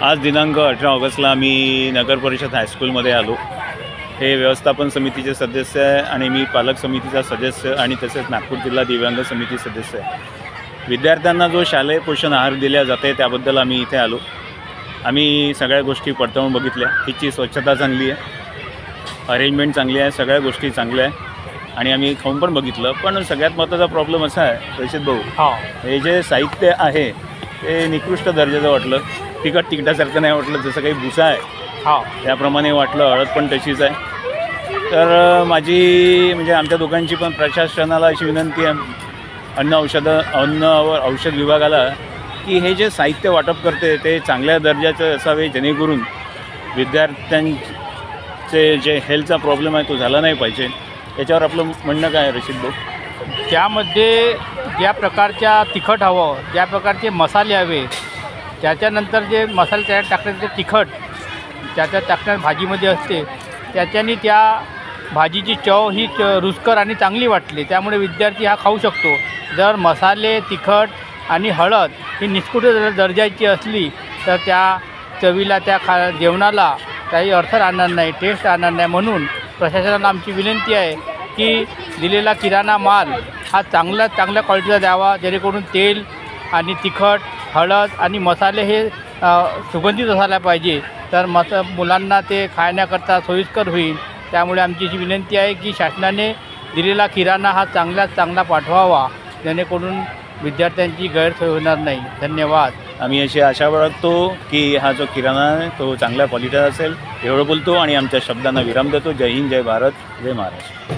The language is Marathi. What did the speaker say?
आज दिनांक 18 ऑगस्टला आम्ही नगर परिषद हायस्कूलमध्ये आलो. हे व्यवस्थापन समितीचे सदस्य आहे आणि मी पालक समितीचा सदस्य आणि तसेच नागपूर जिल्हा दिव्यांग समिती सदस्य आहे. विद्यार्थ्यांना जो शालेय पोषण आहार दिला जाते त्याबद्दल आम्ही इथे आलो. आम्ही सगळ्या गोष्टी पडताळून बघितल्या. हिची स्वच्छता चांगली आहे, अरेंजमेंट चांगली आहे, सगळ्या गोष्टी चांगल्या आहे आणि आम्ही खाऊन पण बघितलं. पण सगळ्यात महत्त्वाचा प्रॉब्लेम असा आहे रशीद भाऊ, हे जे साहित्य आहे ते निकृष्ट दर्जाचं वाटलं. तिखटासारखं नाही वाटलं, जसं काही भुसा आहे त्याप्रमाणे वाटलं. हळद पण तशीच आहे. तर माझी म्हणजे आमच्या दोघांची पण प्रशासनाला अशी विनंती आहे, अन्न व औषध विभागाला, की हे जे साहित्य वाटप करते ते चांगल्या दर्जाचं असावे, जेणेकरून विद्यार्थ्यांचे जे हेल्थचा प्रॉब्लेम आहे तो झाला नाही पाहिजे. याच्यावर आपलं म्हणणं काय आहे रशीद भाऊ? त्यामध्ये ज्या प्रकारच्या तिखट हवं, ज्या प्रकारचे मसाले हवे, त्याच्यानंतर जे मसाले त्यात टाकण्यात ते तिखट त्याच्यात टाकण्यात भाजीमध्ये असते, त्याच्याने त्या भाजीची चव ही रुचकर आणि चांगली वाटली. त्यामुळे विद्यार्थी हा खाऊ शकतो. जर मसाले, तिखट आणि हळद ही निकृष्ट दर्जाची असली तर त्या चवीला, त्या जेवणाला काही अर्थ राहणार नाही, टेस्ट राहणार नाही. म्हणून प्रशासनाला आमची विनंती आहे की दिलेला किराणा माल हा चांगल्या क्वालिटीचा द्यावा, जेणेकरून तेल आणि तिखट, हळद आणि मसाले हे सुगंधित असायला पाहिजे. तर मुलांना ते खाण्याकरता सोयीस्कर होईल. त्यामुळे आमची अशी विनंती आहे की शासनाने दिलेला किराणा हा चांगला पाठवावा, जेणेकरून विद्यार्थ्यांची गैरसोय होणार नाही. धन्यवाद. आम्ही अशी आशा बाळगतो की हा जो किराणा आहे तो चांगल्या क्वालिटीचा असेल. एवढं बोलतो आणि आमच्या शब्दांना विराम देतो. जय हिंद, जय भारत, जय महाराष्ट्र.